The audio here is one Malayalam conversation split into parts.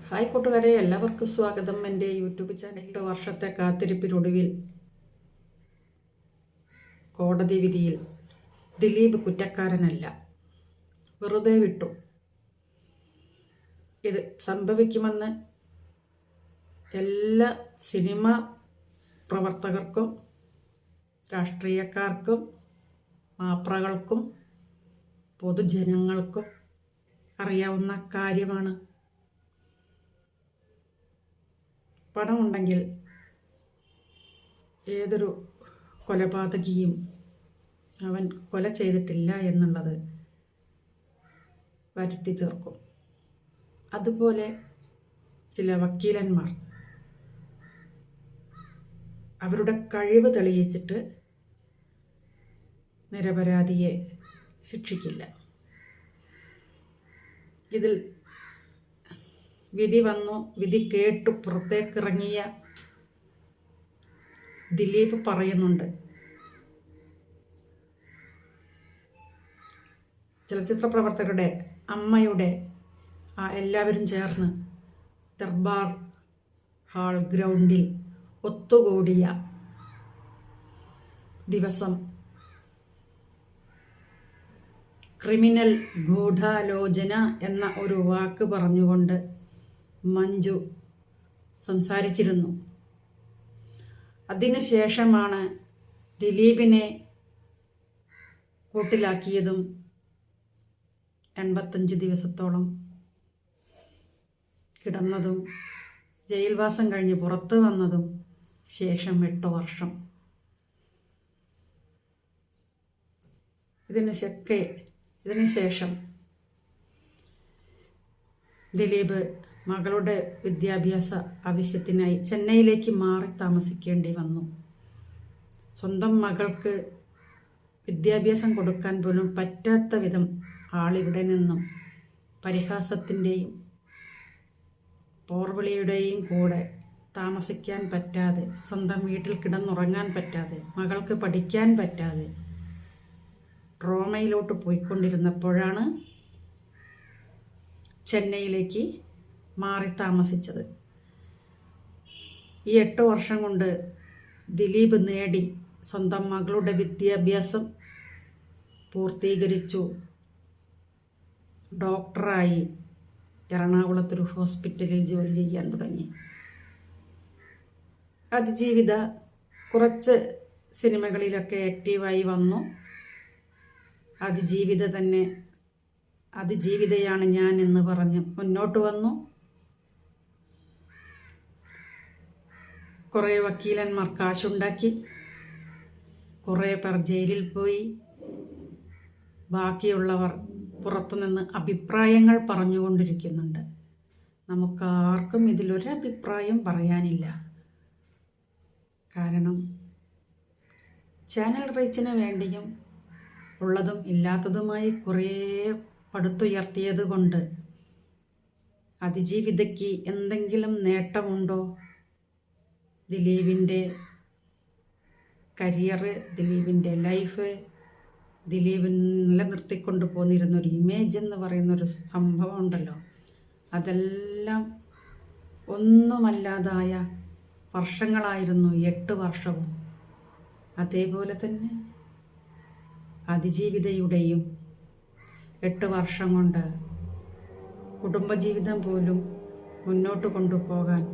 ഹായ് കൂട്ടുകാരെ, എല്ലാവർക്കും സ്വാഗതം. എൻ്റെ യൂട്യൂബ് ചാനലിൻ്റെ വർഷത്തെ കാത്തിരിപ്പിനൊടുവിൽ കോടതി വിധിയിൽ ദിലീപ് കുറ്റക്കാരനല്ല, വെറുതെ വിട്ടു. ഇത് സംഭവിക്കുമെന്ന് എല്ലാ സിനിമ പ്രവർത്തകർക്കും രാഷ്ട്രീയക്കാർക്കും മാപ്രകൾക്കും പൊതുജനങ്ങൾക്കും അറിയാവുന്ന കാര്യമാണ്. പണമുണ്ടെങ്കിൽ ഏതൊരു കൊലപാതകിയും അവൻ കൊല ചെയ്തിട്ടില്ല എന്നുള്ളത് വരുത്തി തീർക്കും. അതുപോലെ ചില വക്കീലന്മാർ അവരുടെ കഴിവ് തെളിയിച്ചിട്ട് നിരപരാധിയെ ശിക്ഷിക്കില്ല. ഇതിൽ വിധി വന്നു, വിധി കേട്ടു പുറത്തേക്കിറങ്ങിയ ദിലീപ് പറയുന്നുണ്ട്, ചലച്ചിത്ര പ്രവർത്തകരുടെ അമ്മയുടെ എല്ലാവരും ചേർന്ന് ദർബാർ ഹാൾ ഗ്രൗണ്ടിൽ ഒത്തുകൂടിയ ദിവസം ക്രിമിനൽ ഗൂഢാലോചന എന്ന ഒരു വാക്ക് പറഞ്ഞുകൊണ്ട് മഞ്ജു സംസാരിച്ചിരുന്നു. അതിനുശേഷമാണ് ദിലീപിനെ കൂട്ടിലാക്കിയതും 85 ദിവസത്തോളം കിടന്നതും ജയിൽവാസം കഴിഞ്ഞ് പുറത്തു വന്നതും ശേഷം 8 വർഷം. ഇതിനുശേഷം ദിലീപ് മകളുടെ വിദ്യാഭ്യാസ ആവശ്യത്തിനായി ചെന്നൈയിലേക്ക് മാറി താമസിക്കേണ്ടി വന്നു. സ്വന്തം മകൾക്ക് വിദ്യാഭ്യാസം കൊടുക്കാൻ പോലും പറ്റാത്ത വിധം ആളിവിടെ നിന്നും പരിഹാസത്തിൻ്റെയും പോർവിളിയുടെയും കൂടെ താമസിക്കാൻ പറ്റാതെ, സ്വന്തം വീട്ടിൽ കിടന്നുറങ്ങാൻ പറ്റാതെ, മകൾക്ക് പഠിക്കാൻ പറ്റാതെ ട്രോമയിലോട്ട് പോയിക്കൊണ്ടിരുന്നപ്പോഴാണ് ചെന്നൈയിലേക്ക് മാറി താമസിച്ചത്. ഈ 8 വർഷം കൊണ്ട് ദിലീപ് നേടി, സ്വന്തം മകളുടെ വിദ്യാഭ്യാസം പൂർത്തീകരിച്ചു, ഡോക്ടറായി എറണാകുളത്തൊരു ഹോസ്പിറ്റലിൽ ജോലി ചെയ്യാൻ തുടങ്ങി. അതിജീവിത കുറച്ച് സിനിമകളിലൊക്കെ ആക്റ്റീവായി വന്നു. അതിജീവിതയാണ് ഞാൻ എന്ന് പറഞ്ഞ് മുന്നോട്ട് വന്നു. കുറേ വക്കീലന്മാർ കാശുണ്ടാക്കി, കുറേ പേർ ജയിലിൽ പോയി, ബാക്കിയുള്ളവർ പുറത്തുനിന്ന് അഭിപ്രായങ്ങൾ പറഞ്ഞുകൊണ്ടിരിക്കുന്നുണ്ട്. നമുക്കാർക്കും ഇതിലൊരഭിപ്രായം പറയാനില്ല. കാരണം ചാനൽ റീച്ചിന് വേണ്ടിയും ഉള്ളതും ഇല്ലാത്തതുമായി കുറേ പടുത്തുയർത്തിയത് കൊണ്ട് അതിജീവിതയ്ക്ക് എന്തെങ്കിലും നേട്ടമുണ്ടോ? ദിലീപിൻ്റെ കരിയർ, ദിലീപിൻ്റെ ലൈഫ്, ദിലീപ് നിലനിർത്തിക്കൊണ്ട് പോന്നിരുന്നൊരു ഇമേജ് എന്ന് പറയുന്നൊരു സംഭവം ഉണ്ടല്ലോ, അതെല്ലാം ഒന്നുമല്ലാതായ വർഷങ്ങളായിരുന്നു 8 വർഷവും. അതേപോലെ തന്നെ അതിജീവിതയുടെയും 8 വർഷം കൊണ്ട് കുടുംബജീവിതം പോലും മുന്നോട്ട് കൊണ്ടുപോകാൻ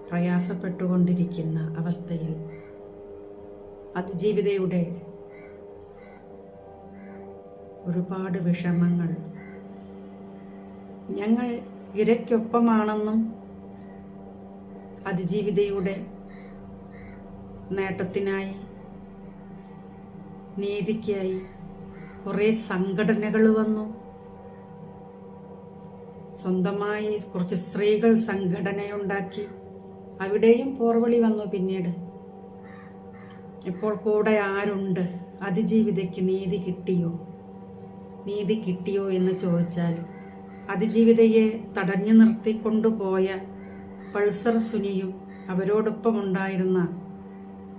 പ്രയാസപ്പെട്ടുകൊണ്ടിരിക്കുന്ന അവസ്ഥയിൽ അതിജീവിതയുടെ ഒരുപാട് വിഷമങ്ങൾ, ഞങ്ങൾ ഇരയ്ക്കൊപ്പമാണെന്നും അതിജീവിതയുടെ നേട്ടത്തിനായി, നീതിക്കായി കുറേ സംഘടനകൾ വന്നു. സ്വന്തമായി കുറച്ച് സ്ത്രീകൾ സംഘടനയുണ്ടാക്കി, അവിടെയും പോർവിളി വന്നു. പിന്നീട് ഇപ്പോൾ കൂടെ ആരുണ്ട്? അതിജീവിതയ്ക്ക് നീതി കിട്ടിയോ എന്ന് ചോദിച്ചാൽ, അതിജീവിതയെ തടഞ്ഞു നിർത്തിക്കൊണ്ടുപോയ പൾസർ സുനിയും അവരോടൊപ്പമുണ്ടായിരുന്ന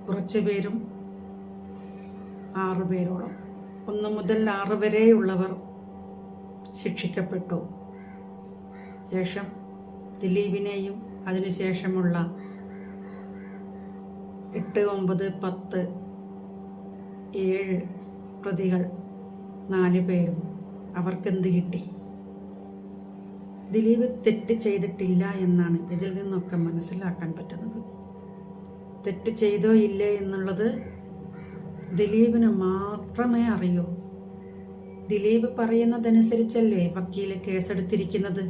കുറച്ചു പേരും 6 പേരോളം, 1 മുതൽ 6 വരെയുള്ളവർ ശിക്ഷിക്കപ്പെട്ടു. ശേഷം ദിലീപിനെയും അതിനുശേഷമുള്ള 8, 9, 10, 7 പ്രതികൾ 4 പേരും അവർക്കെന്ത് കിട്ടി? ദിലീപ് തെറ്റ് ചെയ്തിട്ടില്ല എന്നാണ് ഇതിൽ നിന്നൊക്കെ മനസ്സിലാക്കാൻ പറ്റുന്നത്. തെറ്റ് ചെയ്തോ ഇല്ലേ എന്നുള്ളത് ദിലീപിന് മാത്രമേ അറിയൂ. ദിലീപ് പറയുന്നതനുസരിച്ചല്ലേ വക്കീൽ കേസെടുത്തിരിക്കുന്നത്.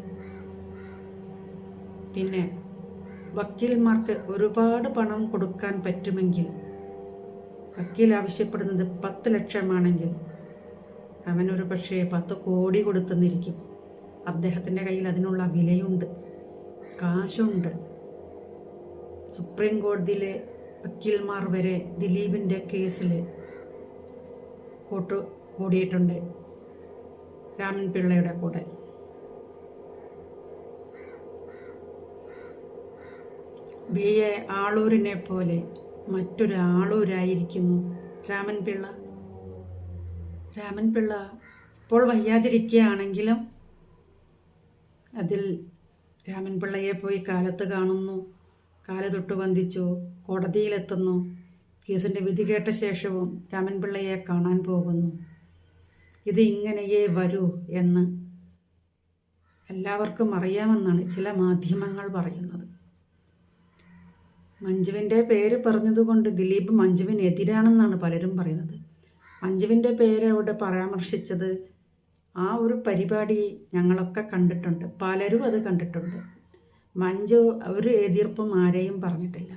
പിന്നെ വക്കീൽമാർക്ക് ഒരുപാട് പണം കൊടുക്കാൻ പറ്റുമെങ്കിൽ, വക്കീൽ ആവശ്യപ്പെടുന്നത് 10 ലക്ഷമാണെങ്കിൽ അവനൊരു പക്ഷേ 10 കോടി കൊടുത്തെന്നിരിക്കും. അദ്ദേഹത്തിൻ്റെ കയ്യിൽ അതിനുള്ള വിലയുണ്ട്, കാശുണ്ട്. സുപ്രീം കോടതിയിലെ വക്കീൽമാർ വരെ ദിലീപിൻ്റെ കേസിൽ കൂടിയിട്ടുണ്ട് രാമൻ പിള്ളയുടെ കൂടെ. BA ആളൂരിനെ പോലെ മറ്റൊരാളൂരായിരിക്കുന്നു രാമൻ പിള്ള. രാമൻ പിള്ള ഇപ്പോൾ വയ്യാതിരിക്കുകയാണെങ്കിലും അതിൽ രാമൻ പിള്ളയെ പോയി കാലത്ത് കാണുന്നു, കാല തൊട്ട് വന്ദിച്ചു, കോടതിയിലെത്തുന്നു. കേസിൻ്റെ വിധി കേട്ട ശേഷവും രാമൻ പിള്ളയെ കാണാൻ പോകുന്നു. ഇത് ഇങ്ങനെയേ വരൂ എന്ന് എല്ലാവർക്കും അറിയാമെന്നാണ് ചില മാധ്യമങ്ങൾ പറയുന്നത്. മഞ്ജുവിൻ്റെ പേര് പറഞ്ഞതുകൊണ്ട് ദിലീപ് മഞ്ജുവിനെതിരാണെന്നാണ് പലരും പറയുന്നത്. മഞ്ജുവിൻ്റെ പേര് അവിടെ പരാമർശിച്ചത് ആ ഒരു പരിപാടി ഞങ്ങളൊക്കെ കണ്ടിട്ടുണ്ട്, പലരും അത് കണ്ടിട്ടുണ്ട്. മഞ്ജു ഒരു എതിർപ്പും ആരെയും പറഞ്ഞിട്ടില്ല.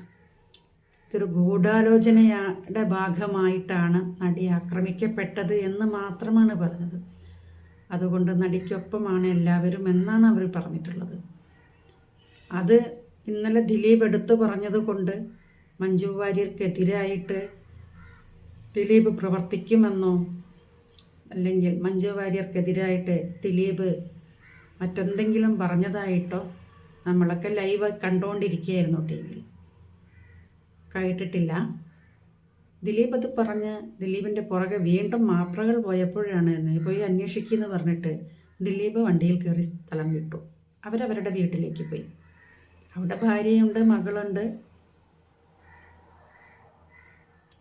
ഇതൊരു ഗൂഢാലോചനയുടെ ഭാഗമായിട്ടാണ് നടി ആക്രമിക്കപ്പെട്ടത് എന്ന് മാത്രമാണ് പറഞ്ഞത്. അതുകൊണ്ട് നടിക്കൊപ്പമാണ് എല്ലാവരും എന്നാണ് അവർ പറഞ്ഞിട്ടുള്ളത്. അത് ഇന്നലെ ദിലീപ് എടുത്തു പറഞ്ഞതുകൊണ്ട് മഞ്ജു വാര്യർക്കെതിരായിട്ട് ദിലീപ് പ്രവർത്തിക്കുമെന്നോ അല്ലെങ്കിൽ മഞ്ജു വാര്യർക്കെതിരായിട്ട് ദിലീപ് മറ്റെന്തെങ്കിലും പറഞ്ഞതായിട്ടോ നമ്മളൊക്കെ ലൈവ് കണ്ടുകൊണ്ടിരിക്കുകയായിരുന്നു TV-യിൽ. കേട്ടിട്ടില്ല. ദിലീപ് അത് പറഞ്ഞ് ദിലീപിൻ്റെ പുറകെ വീണ്ടും മാപ്രകൾ പോയപ്പോഴാണ് പോയി അന്വേഷിക്കുമെന്ന് പറഞ്ഞിട്ട് ദിലീപ് വണ്ടിയിൽ കയറി സ്ഥലം വിട്ടു. അവരവരുടെ വീട്ടിലേക്ക് പോയി. അവിടെ ഭാര്യയുണ്ട്, മകളുണ്ട്,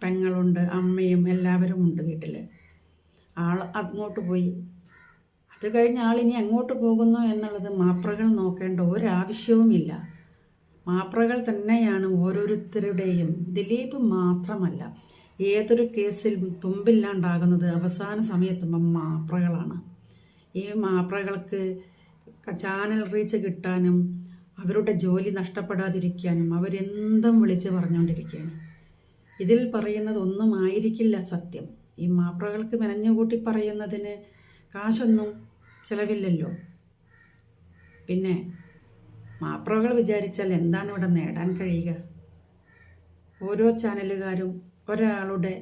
പെങ്ങളുണ്ട്, അമ്മയും എല്ലാവരും ഉണ്ട് വീട്ടിൽ. ആൾ അങ്ങോട്ട് പോയി. അത് കഴിഞ്ഞ് ആളിനി അങ്ങോട്ട് പോകുന്നു എന്നുള്ളത് മാപ്രകൾ നോക്കേണ്ട ഒരാവശ്യവുമില്ല. മാപ്രകൾ തന്നെയാണ് ഓരോരുത്തരുടെയും. ദിലീപ് മാത്രമല്ല, ഏതൊരു കേസിലും തുമ്പില്ലാണ്ടാകുന്നത് അവസാന സമയത്തുമ്പം മാപ്രകളാണ്. ഈ മാപ്രകൾക്ക് ചാനൽ റീച്ച് കിട്ടാനും അവരുടെ ജോലി നഷ്ടപ്പെടാതിരിക്കാനും അവരെന്തും വിളിച്ച് പറഞ്ഞുകൊണ്ടിരിക്കുകയാണ്. ഇതിൽ പറയുന്നത് ഒന്നും ആയിരിക്കില്ല സത്യം. ഈ മാപ്രകൾക്ക് മെനഞ്ഞുകൂട്ടി പറയുന്നതിന് കാശൊന്നും ചിലവില്ലല്ലോ. പിന്നെ മാപ്രകൾ വിചാരിച്ചാൽ എന്താണ് ഇവിടെ നേടാൻ കഴിയുക? ഓരോ ചാനലുകാരും ഒരാളുടെ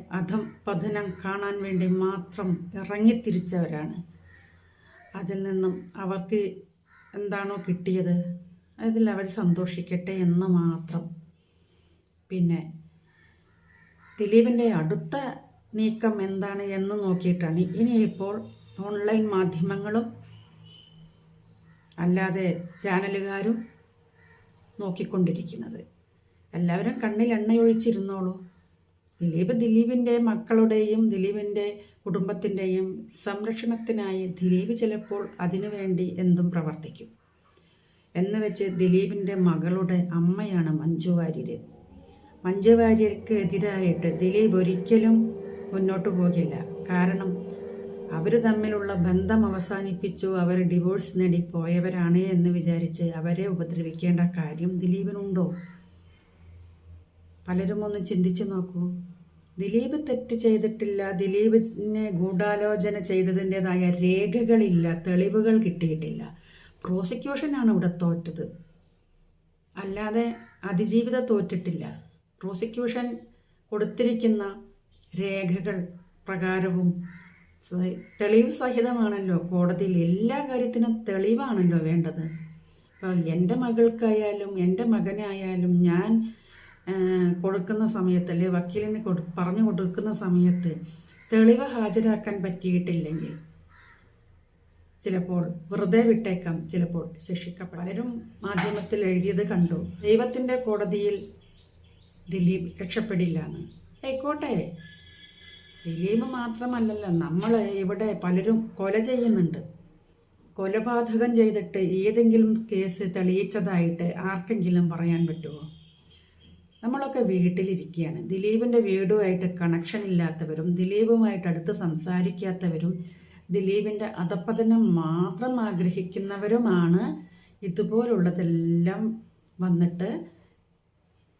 പതനം കാണാൻ വേണ്ടി മാത്രം ഇറങ്ങിത്തിരിച്ചവരാണ്. അതിൽ നിന്നും അവർക്ക് എന്താണോ കിട്ടിയത് അതിൽ അവർ സന്തോഷിക്കട്ടെ എന്ന് മാത്രം. പിന്നെ ദിലീപിൻ്റെ അടുത്ത നീക്കം എന്താണ് എന്ന് നോക്കിയിട്ടാണ് ഇനിയിപ്പോൾ ഓൺലൈൻ മാധ്യമങ്ങളും അല്ലാതെ ചാനലുകാരും നോക്കിക്കൊണ്ടിരിക്കുന്നത്. എല്ലാവരും കണ്ണിൽ എണ്ണയൊഴിച്ചിരുന്നോളൂ. ദിലീപിൻ്റെ മക്കളുടെയും ദിലീപിൻ്റെ കുടുംബത്തിൻ്റെയും സംരക്ഷണത്തിനായി ദിലീപ് ചിലപ്പോൾ അതിനുവേണ്ടി എന്തും പ്രവർത്തിക്കും. എന്ന് വെച്ച് ദിലീപിൻ്റെ മകളുടെ അമ്മയാണ് മഞ്ജു വാര്യർ. മഞ്ജു വാര്യർക്ക് എതിരായിട്ട് ദിലീപ് ഒരിക്കലും മുന്നോട്ട് പോകില്ല. കാരണം അവർ തമ്മിലുള്ള ബന്ധം അവസാനിപ്പിച്ചു, അവർ ഡിവോഴ്സ് നേടി പോയവരാണ് എന്ന് വിചാരിച്ച് അവരെ ഉപദ്രവിക്കേണ്ട കാര്യം ദിലീപിനുണ്ടോ? പലരും ഒന്ന് ചിന്തിച്ചു നോക്കൂ. ദിലീപ് തെറ്റ് ചെയ്തിട്ടില്ല. ദിലീപിനെ ഗൂഢാലോചന ചെയ്തതിൻ്റെതായ രേഖകളില്ല, തെളിവുകൾ കിട്ടിയിട്ടില്ല. പ്രോസിക്യൂഷനാണ് ഇവിടെ തോറ്റത്, അല്ലാതെ അതിജീവിത തോറ്റിട്ടില്ല. പ്രോസിക്യൂഷൻ കൊടുത്തിരിക്കുന്ന രേഖകൾ പ്രകാരവും തെളിവ് സഹിതമാണല്ലോ കോടതിയിൽ. എല്ലാ കാര്യത്തിനും തെളിവാണല്ലോ വേണ്ടത്. ഇപ്പോൾ എൻ്റെ മകൾക്കായാലും എൻ്റെ മകനായാലും ഞാൻ കൊടുക്കുന്ന സമയത്ത്, അല്ലെ വക്കീലിന് പറഞ്ഞു കൊടുക്കുന്ന സമയത്ത് തെളിവ് ഹാജരാക്കാൻ പറ്റിയിട്ടില്ലെങ്കിൽ ചിലപ്പോൾ വെറുതെ വിട്ടേക്കാം, ചിലപ്പോൾ ശിക്ഷിക്കപ്പെടാം. പലരും മാധ്യമത്തിൽ എഴുതിയത് കണ്ടു, ദൈവത്തിൻ്റെ കോടതിയിൽ ദിലീപ് രക്ഷപ്പെടില്ല എന്ന്. ആയിക്കോട്ടെ, ദിലീപ് മാത്രമല്ലല്ലോ, നമ്മൾ ഇവിടെ പലരും കൊല ചെയ്യുന്നുണ്ട്. കൊലപാതകം ചെയ്തിട്ട് ഏതെങ്കിലും കേസ് തെളിയിച്ചതായിട്ട് ആർക്കെങ്കിലും പറയാൻ പറ്റുമോ? നമ്മളൊക്കെ വീട്ടിലിരിക്കുകയാണ്. ദിലീപിൻ്റെ വീടുമായിട്ട് കണക്ഷൻ ഇല്ലാത്തവരും ദിലീപുമായിട്ട് അടുത്ത് സംസാരിക്കാത്തവരും ദിലീപിൻ്റെ അധപ്പതനം മാത്രം ആഗ്രഹിക്കുന്നവരുമാണ് ഇതുപോലുള്ളതെല്ലാം വന്നിട്ട്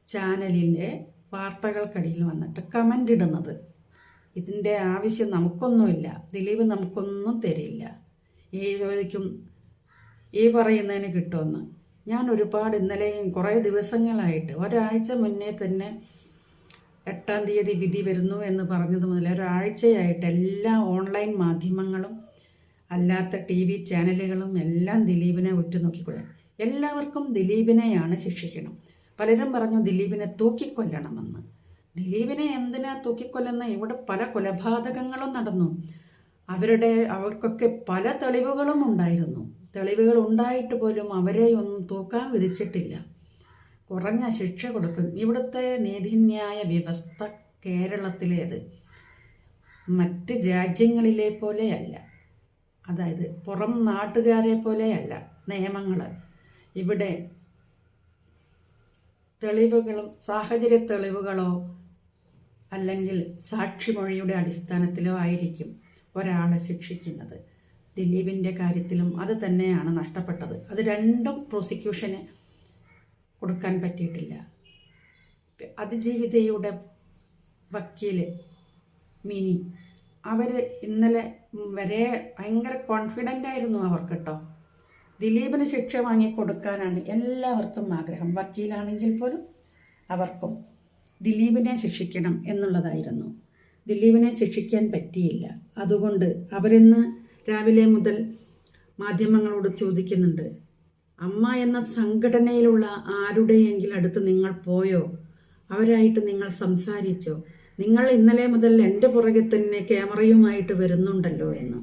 ചാനലിൻ്റെ വാർത്തകൾക്കടിയിൽ വന്നിട്ട് കമൻ്റ് ഇടുന്നത്. ഇതിൻ്റെ ആവശ്യം നമുക്കൊന്നുമില്ല. ദിലീപ് നമുക്കൊന്നും തരില്ല. ഈ ചോദിക്കും ഈ പറയുന്നതിന് കിട്ടുമെന്ന്. ഞാൻ ഒരുപാട് ഇന്നലെയും കുറേ ദിവസങ്ങളായിട്ട്, ഒരാഴ്ച മുന്നേ തന്നെ 8-ാം തീയതി വിധി വരുന്നു എന്ന് പറഞ്ഞത് മുതൽ ഒരാഴ്ചയായിട്ട് എല്ലാ ഓൺലൈൻ മാധ്യമങ്ങളും അല്ലാത്ത TV ചാനലുകളും എല്ലാം ദിലീപിനെ ഉറ്റുനോക്കിക്കൊള്ളണം. എല്ലാവർക്കും ദിലീപിനെയാണ് ശിക്ഷിക്കണം. പലരും പറഞ്ഞു ദിലീപിനെ തൂക്കിക്കൊല്ലണമെന്ന്. ദിലീപിനെ എന്തിനാ തൂക്കിക്കൊല്ലുന്ന? ഇവിടെ പല കൊലപാതകങ്ങളും നടന്നു. അവർക്കൊക്കെ പല തെളിവുകളും ഉണ്ടായിരുന്നു. തെളിവുകൾ ഉണ്ടായിട്ട് പോലും അവരെ ഒന്നും തൂക്കാൻ വിധിച്ചിട്ടില്ല. കുറഞ്ഞ ശിക്ഷ കൊടുക്കും. ഇവിടുത്തെ നീതിന്യായ വ്യവസ്ഥ കേരളത്തിലേത് മറ്റ് രാജ്യങ്ങളിലെ പോലെയല്ല. അതായത് പുറം നാട്ടുകാരെ പോലെയല്ല നിയമങ്ങൾ. ഇവിടെ തെളിവുകളും സാഹചര്യ തെളിവുകളോ അല്ലെങ്കിൽ സാക്ഷിമൊഴിയുടെ അടിസ്ഥാനത്തിലോ ആയിരിക്കും ഒരാളെ ശിക്ഷിക്കുന്നത്. ദിലീപിൻ്റെ കാര്യത്തിലും അത് തന്നെയാണ് നഷ്ടപ്പെട്ടത്. അത് രണ്ടും പ്രോസിക്യൂഷന് കൊടുക്കാൻ പറ്റിയിട്ടില്ല. അതിജീവിതയുടെ വക്കീല് മിനി, അവർ ഇന്നലെ വരെ ഭയങ്കര കോൺഫിഡൻ്റ് ആയിരുന്നു അവർക്ക് കേട്ടോ. ദിലീപിന് ശിക്ഷ വാങ്ങിക്കൊടുക്കാനാണ് എല്ലാവർക്കും ആഗ്രഹം. വക്കീലാണെങ്കിൽ പോലും അവർക്കും ദിലീപിനെ ശിക്ഷിക്കണം എന്നുള്ളതായിരുന്നു. ദിലീപിനെ ശിക്ഷിക്കാൻ പറ്റിയില്ല. അതുകൊണ്ട് അവരിന്ന് രാവിലെ മുതൽ മാധ്യമങ്ങളോട് ചോദിക്കുന്നുണ്ട്, അമ്മ എന്ന സംഘടനയിലുള്ള ആരുടെയെങ്കിലും അടുത്ത് നിങ്ങൾ പോയോ? അവരായിട്ട് നിങ്ങൾ സംസാരിച്ചോ? നിങ്ങൾ ഇന്നലെ മുതൽ എൻ്റെ പുറകെ തന്നെ ക്യാമറയുമായിട്ട് വരുന്നുണ്ടല്ലോ എന്ന്.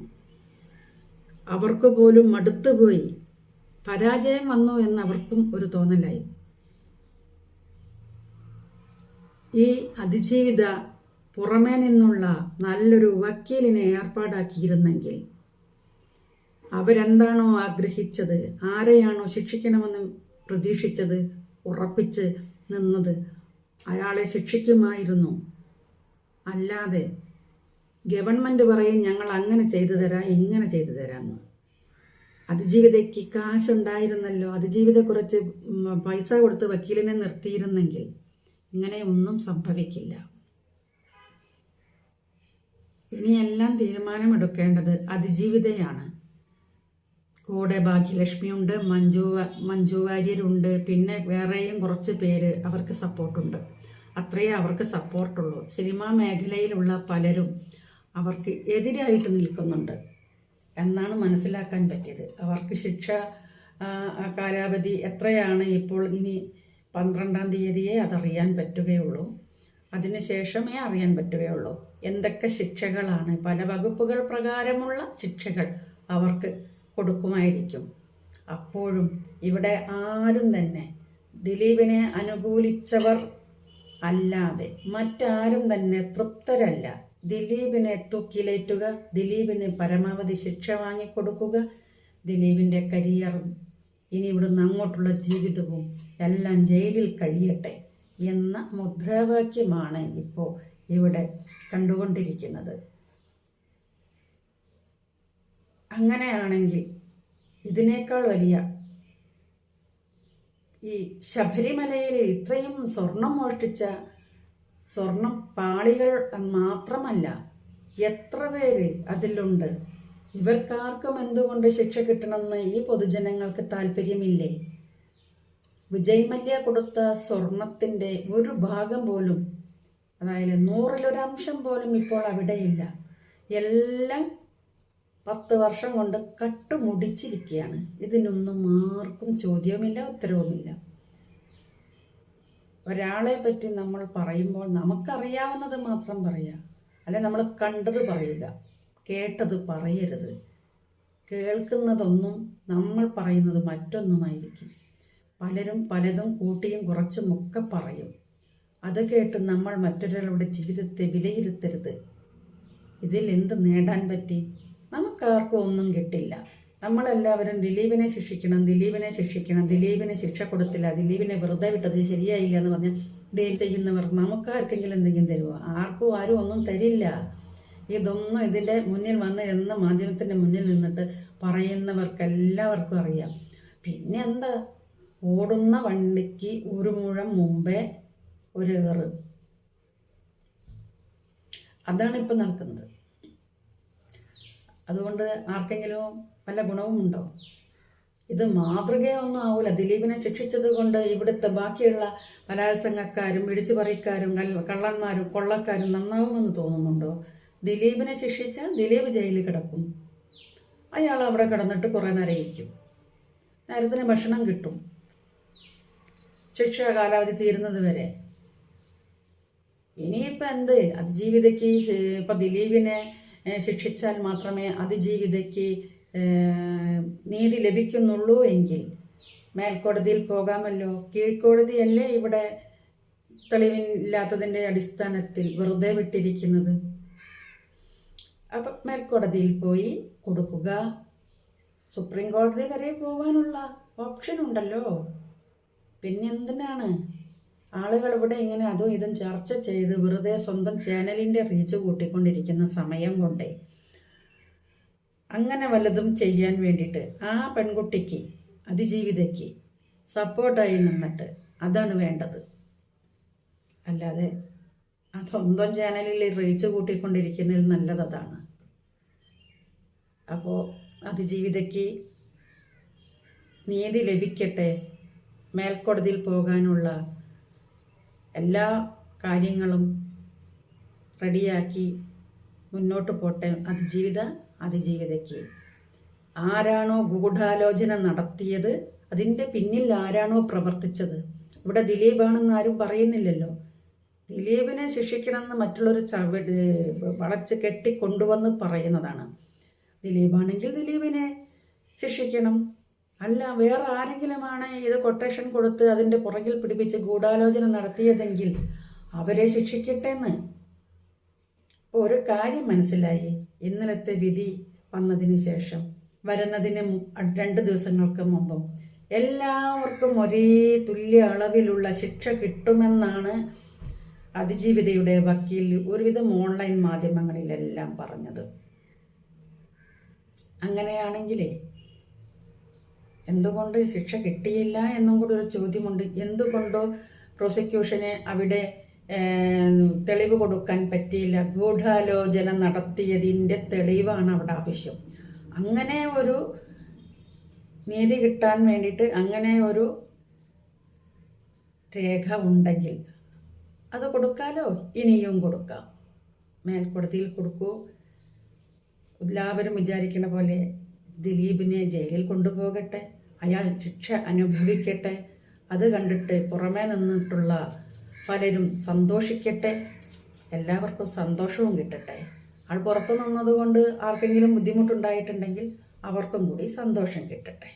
അവർക്ക് പോലും മടുത്തുപോയി. പരാജയം വന്നു എന്ന് അവർക്കും ഒരു തോന്നലായി. ഈ അതിജീവിത പുറമേ നിന്നുള്ള നല്ലൊരു വക്കീലിനെ ഏർപ്പാടാക്കിയിരുന്നെങ്കിൽ, അവരെന്താണോ ആഗ്രഹിച്ചത്, ആരെയാണോ ശിക്ഷിക്കണമെന്ന് പ്രതീക്ഷിച്ചത്, ഉറപ്പിച്ച് നിന്നത്, അയാളെ ശിക്ഷിക്കുമായിരുന്നു. അല്ലാതെ ഗവൺമെൻറ് പറയും ഞങ്ങൾ അങ്ങനെ ചെയ്തു തരാം, ഇങ്ങനെ ചെയ്തു തരാമെന്ന്. അതിജീവിതയ്ക്ക് കാശുണ്ടായിരുന്നല്ലോ, അതിജീവിത കുറച്ച് പൈസ കൊടുത്ത് വക്കീലിനെ നിർത്തിയിരുന്നെങ്കിൽ ഇങ്ങനെ ഒന്നും സംഭവിക്കില്ല. ഇനിയെല്ലാം തീരുമാനമെടുക്കേണ്ടത് അതിജീവിതയാണ്. കൂടെ ഭാഗ്യലക്ഷ്മിയുണ്ട്, മഞ്ജു വാര്യരുണ്ട്, പിന്നെ വേറെയും കുറച്ച് പേര് അവർക്ക് സപ്പോർട്ടുണ്ട്. അത്രയേ അവർക്ക് സപ്പോർട്ടുള്ളൂ. സിനിമാ മേഖലയിലുള്ള പലരും അവർക്ക് എതിരായിട്ട് നിൽക്കുന്നുണ്ട് എന്നാണ് മനസ്സിലാക്കാൻ പറ്റിയത്. അവർക്ക് ശിക്ഷ കാലാവധി എത്രയാണ് ഇപ്പോൾ? ഇനി 12-ാം തീയതിയെ അതറിയാൻ പറ്റുകയുള്ളൂ. അതിനുശേഷമേ അറിയാൻ പറ്റുകയുള്ളൂ എന്തൊക്കെ ശിക്ഷകളാണ്. പല വകുപ്പുകൾ പ്രകാരമുള്ള ശിക്ഷകൾ അവർക്ക് കൊടുക്കുമായിരിക്കും. അപ്പോഴും ഇവിടെ ആരും തന്നെ ദിലീപിനെ അനുകൂലിച്ചവർ അല്ലാതെ മറ്റാരും തന്നെ തൃപ്തരല്ല. ദിലീപിനെ തൂക്കിലേറ്റുക, ദിലീപിന് പരമാവധി ശിക്ഷ വാങ്ങിക്കൊടുക്കുക, ദിലീപിൻ്റെ കരിയറും ഇനി ഇവിടുന്ന് അങ്ങോട്ടുള്ള ജീവിതവും എല്ലാം ജയിലിൽ കഴിയട്ടെ എന്ന മുദ്രാവാക്യമാണ് ഇപ്പോൾ ഇവിടെ കണ്ടുകൊണ്ടിരിക്കുന്നത്. അങ്ങനെയാണെങ്കിൽ ഇതിനേക്കാൾ വലിയ ഈ ശബരിമലയിൽ ഇത്രയും സ്വർണം മോഷ്ടിച്ച സ്വർണം പാളികൾ മാത്രമല്ല, എത്ര പേര് അതിലുണ്ട്. ഇവർക്കാർക്കും എന്തുകൊണ്ട് ശിക്ഷ കിട്ടണമെന്ന് ഈ പൊതുജനങ്ങൾക്ക് താല്പര്യമില്ലേ? വിജയ് മല്യ കൊടുത്ത സ്വർണത്തിൻ്റെ ഒരു ഭാഗം പോലും, അതായത് 100-ൽ-1 പോലും ഇപ്പോൾ അവിടെയില്ല. എല്ലാം 10 വർഷം കൊണ്ട് കട്ടുമുടിച്ചിരിക്കുകയാണ്. ഇതിനൊന്നും ആർക്കും ചോദ്യവുമില്ല, ഉത്തരവുമില്ല. ഒരാളെ പറ്റി നമ്മൾ പറയുമ്പോൾ നമുക്കറിയാവുന്നത് മാത്രം പറയുക, അല്ലെ നമ്മൾ കണ്ടത് പറയുക, കേട്ടത് പറയരുത്. കേൾക്കുന്നതൊന്നും നമ്മൾ പറയുന്നത് മറ്റൊന്നുമായിരിക്കും. പലരും പലതും കൂട്ടിയും കുറച്ചുമൊക്കെ പറയും. അത് കേട്ട് നമ്മൾ മറ്റൊരാളുടെ ജീവിതത്തെ വിലയിരുത്തരുത്. ഇതിൽ എന്ത് നേടാൻ പറ്റി? നമുക്കാർക്കും ഒന്നും കിട്ടില്ല. നമ്മളെല്ലാവരും ദിലീപിനെ ശിക്ഷിക്കണം, ദിലീപിനെ ശിക്ഷിക്കണം, ദിലീപിന് ശിക്ഷ കൊടുത്തില്ല, ദിലീപിനെ വെറുതെ വിട്ടത് ശരിയായില്ല എന്ന് പറഞ്ഞ് ഡീൽ ചെയ്യുന്നവർ നമുക്കാർക്കെങ്കിലും എന്തെങ്കിലും തരുമോ? ആരും ഒന്നും തരില്ല. ഇതൊന്നും ഇതിൻ്റെ മുന്നിൽ വന്ന് എന്ന് മാധ്യമത്തിൻ്റെ മുന്നിൽ നിന്നിട്ട് പറയുന്നവർക്കെല്ലാവർക്കും അറിയാം. പിന്നെ എന്താ, ഓടുന്ന വണ്ടിക്ക് ഒരു മുഴം മുമ്പേ ഒരു ഏറ്. അതാണ് ഇപ്പം നടക്കുന്നത്. അതുകൊണ്ട് ആർക്കെങ്കിലും വല്ല ഗുണവുമുണ്ടോ? ഇത് മാതൃകയൊന്നും ആവില്ല. ദിലീപിനെ ശിക്ഷിച്ചത് കൊണ്ട് ഇവിടുത്തെ ബാക്കിയുള്ള ബലാത്സംഗക്കാരും ഇടിച്ചുപറിക്കാരും കള്ളന്മാരും കൊള്ളക്കാരും നന്നാവുമെന്ന് തോന്നുന്നുണ്ടോ? ദിലീപിനെ ശിക്ഷിച്ചാൽ ദിലീപ് ജയിലിൽ കിടക്കും. അയാൾ അവിടെ കിടന്നിട്ട് കുറേ നേരം ഇരിക്കും. നേരത്തിന് ഭക്ഷണം കിട്ടും, ശിക്ഷ കാലാവധി തീരുന്നത് വരെ. ഇനിയിപ്പോൾ എന്ത്, അതിജീവിതയ്ക്ക് ഇപ്പം ദിലീപിനെ ശിക്ഷിച്ചാൽ മാത്രമേ അതിജീവിതയ്ക്ക് നീതി ലഭിക്കുന്നുള്ളൂ എങ്കിൽ മേൽക്കോടതിയിൽ പോകാമല്ലോ. കീഴ്ക്കോടതിയല്ലേ ഇവിടെ തെളിവില്ലാത്തതിൻ്റെ അടിസ്ഥാനത്തിൽ വെറുതെ വിട്ടിരിക്കുന്നത്. അപ്പം മേൽക്കോടതിയിൽ പോയി കൊടുക്കുക. സുപ്രീം കോടതി വരെ പോകാനുള്ള ഓപ്ഷൻ ഉണ്ടല്ലോ. പിന്നെ എന്തിനാണ് ആളുകൾ ഇവിടെ ഇങ്ങനെ അതും ഇതും ചർച്ച ചെയ്ത് വെറുതെ സ്വന്തം ചാനലിൻ്റെ റീച്ച് കൂട്ടിക്കൊണ്ടിരിക്കുന്ന സമയം കൊണ്ടേ അങ്ങനെ വല്ലതും ചെയ്യാൻ വേണ്ടിയിട്ട് ആ പെൺകുട്ടിക്ക് അതിജീവിതയ്ക്ക് സപ്പോർട്ടായി നിന്നിട്ട് അതാണ് വേണ്ടത്. അല്ലാതെ ആ സ്വന്തം ചാനലിൽ റീച്ച് കൂട്ടിക്കൊണ്ടിരിക്കുന്നതിൽ നല്ലത് അതാണ്. അപ്പോൾ അതിജീവിതയ്ക്ക് നീതി ലഭിക്കട്ടെ, മേൽക്കോടതിയിൽ പോകാനുള്ള എല്ലാ കാര്യങ്ങളും റെഡിയാക്കി മുന്നോട്ട് പോട്ടെ അതിജീവിതയ്ക്ക്. ആരാണോ ഗൂഢാലോചന നടത്തിയത്, അതിൻ്റെ പിന്നിൽ ആരാണോ പ്രവർത്തിച്ചത്, ഇവിടെ ദിലീപാണെന്ന് ആരും പറയുന്നില്ലല്ലോ. ദിലീപിനെ ശിക്ഷിക്കണമെന്ന് മറ്റുള്ളവർ വളച്ച് കെട്ടിക്കൊണ്ടുവന്ന് പറയുന്നതാണ്. ദിലീപാണെങ്കിൽ ദിലീപിനെ ശിക്ഷിക്കണം. അല്ല, വേറെ ആരെങ്കിലുമാണ് ഇത് കൊട്ടേഷൻ കൊടുത്ത് അതിൻ്റെ പുറകിൽ പിടിപ്പിച്ച് ഗൂഢാലോചന നടത്തിയതെങ്കിൽ അവരെ ശിക്ഷിക്കട്ടെ എന്ന്. ഇപ്പോൾ ഒരു കാര്യം മനസ്സിലായി. ഇന്നലത്തെ വിധി വന്നതിന് ശേഷം വരുന്നതിന് 2 ദിവസങ്ങൾക്ക് മുമ്പും എല്ലാവർക്കും ഒരേ തുല്യ അളവിലുള്ള ശിക്ഷ കിട്ടുമെന്നാണ് അതിജീവിതയുടെ വക്കീൽ ഒരുവിധം ഓൺലൈൻ മാധ്യമങ്ങളിലെല്ലാം പറഞ്ഞത്. അങ്ങനെയാണെങ്കിലേ എന്തുകൊണ്ട് ശിക്ഷ കിട്ടിയില്ല എന്നും കൂടി ഒരു ചോദ്യമുണ്ട്. എന്തുകൊണ്ടോ പ്രോസിക്യൂഷന് അവിടെ തെളിവ് കൊടുക്കാൻ പറ്റിയില്ല? ഗൂഢാലോചന നടത്തിയതിൻ്റെ തെളിവാണ് അവിടെ ആവശ്യം. അങ്ങനെ ഒരു നീതി കിട്ടാൻ വേണ്ടിയിട്ട് അങ്ങനെ ഒരു രേഖ ഉണ്ടെങ്കിൽ അത് കൊടുക്കാലോ. ഇനിയും കൊടുക്കാം, മേൽക്കോടതിയിൽ കൊടുക്കൂ. എല്ലാവരും വിചാരിക്കുന്ന പോലെ ദിലീപിനെ ജയിലിൽ കൊണ്ടുപോകട്ടെ, അയാൾ ശിക്ഷ അനുഭവിക്കട്ടെ. അത് കണ്ടിട്ട് പുറമേ നിന്നിട്ടുള്ള പലരും സന്തോഷിക്കട്ടെ, എല്ലാവർക്കും സന്തോഷവും കിട്ടട്ടെ. ആൾ പുറത്തു നിന്നതുകൊണ്ട് ആർക്കെങ്കിലും ബുദ്ധിമുട്ടുണ്ടായിട്ടുണ്ടെങ്കിൽ അവർക്കും കൂടി സന്തോഷം കിട്ടട്ടെ.